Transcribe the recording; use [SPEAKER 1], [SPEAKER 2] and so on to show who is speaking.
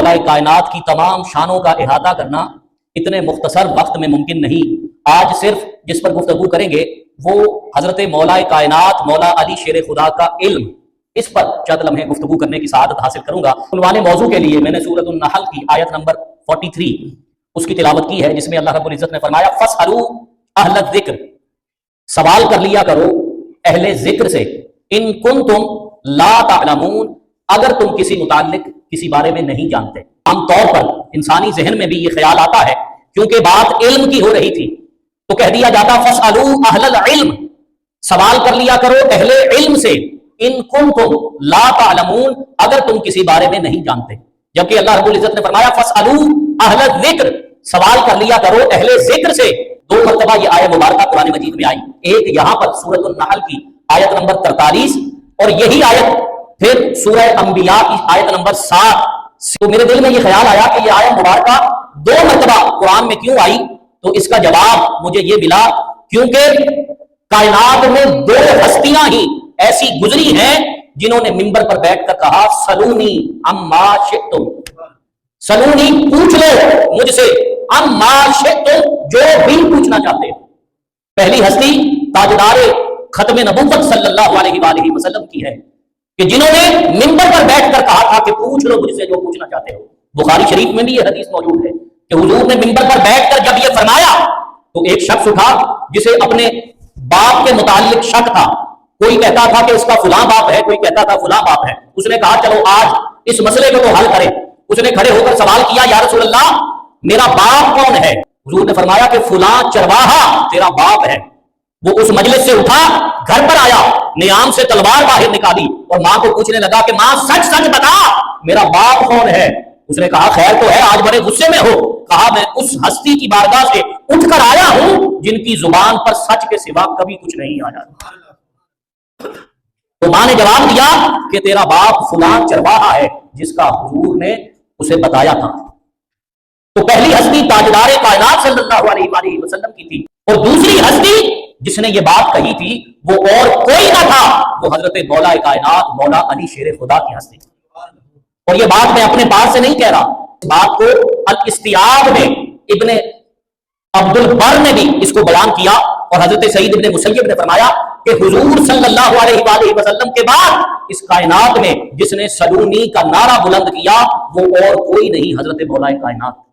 [SPEAKER 1] मौला कायनात की तमाम शानों का इहाता करना इतने मुख्तसर वक्त में मुमकिन नहीं। आज सिर्फ जिस पर गुफ्तगू करेंगे वो हजरत मौला कायनात मौला अली शेर खुदा का इल्म, इस पर चंद लम्हे गुफ्तगू करने की सआदत हासिल करूंगा। उन्वाने मौजू के लिए मैंने सूरत अन-नहल की आयत नंबर 43 उसकी तिलावत की है, जिसमें अल्लाह रब्बुल इज्जत ने फरमाया फस्अलू अहल ज़िक्र, सवाल कर लिया करो अहले जिक्र से, इन कुंतुम ला तालमून, अगर तुम किसी मुताल्लिक किसी बारे में नहीं जानते। आमतौर पर इंसानी जहन में भी ये ख्याल आता है, क्योंकि बात इल्म की हो रही थी तो कह दिया जाता फस्अलू अहलल इल्म, सवाल कर लिया करो अहले इल्म से, इन कुंतुम ला तालमून, अगर तुम किसी बारे में नहीं जानते। जबकि अल्लाह रब्बुल इज्जत ने फरमाया फस्अलू अहल ज़िक्र, सवाल कर लिया करो अहले जिक्र से। दो मरतबा ये आयत मुबारक कुरान मजीद में आई, एक यहाँ पर सूरत अन-नहल की आयत नंबर 43 और यही आयत फिर सूरह अंबिया की आयत नंबर 7। तो मेरे दिल में ये ख्याल आया कि ये आयत मुबारक दो मरतबा कुरान में क्यों आई, तो इसका जवाब मुझे ये मिला क्योंकि कायनात में दो हस्तियां ही ऐसी गुजरी हैं जिन्होंने मिंबर पर बैठकर कहा सलूनी अम्मा शिअ्तुम, सलूनी पूछ लो मुझसे, अम्मा शिअ्तुम, जो भी पूछना चाहते हो। पहली हस्ती ताजदार खत्म नबुव्वत सल्लल्लाहु अलैहि वसल्लम की है कि जिन्होंने मिंबर पर बैठकर कहा था कि पूछ लो मुझसे जो पूछना चाहते हो। बुखारी शरीफ में भी ये हदीस मौजूद है कि हुजूर ने मिंबर पर बैठकर जब ये फरमाया तो एक शख्स उठा जिसे अपने बाप के मुताल्लिक शक था। कोई कहता था कि इसका फुला बाप है, कोई कहता था फुला बाप है। उसने कहा चलो आज इस मसले को तो हल करें। उसने खड़े होकर सवाल किया या रसूल अल्लाह मेरा बाप कौन है? हुजूर ने फरमाया कि फुला चरवाहा तेरा बाप है। वो उस मजलिस से उठा, घर पर आया, नियाम से तलवार बाहर निकाली और मां को पूछने लगा कि मां सच सच बता मेरा बाप कौन है? उसने कहा खैर तो है, आज बड़े गुस्से में हो। कहा मैं उस हस्ती की बारगाह से उठकर आया हूं जिनकी जुबान पर सच के सिवा कभी कुछ नहीं आया। तो मां ने जवाब दिया कि तेरा बाप फुलां चरवाहा है, जिसका हुजूर ने उसे बताया था। तो पहली हस्ती ताजदार कायनात सल्लल्लाहु अलैहि वसल्लम की थी और दूसरी हस्ती जिसने ये बात कही थी वो और कोई ना था, वो हजरत मौला कायनात मौला अली शेर खुदा की हस्ती थी। और ये बात मैं अपने पास से नहीं कह रहा, इस बात को अल-इस्तियाब में इब्ने अब्दुल बर ने भी इसको बयान किया और हजरत सईद इब्ने मुसय्यब ने फरमाया कि हुजूर सल्लल्लाहु अलैहि वसल्लम के बाद इस कायनात में जिसने सलूनी का नारा बुलंद किया वो और कोई नहीं, हजरत मौला कायनात।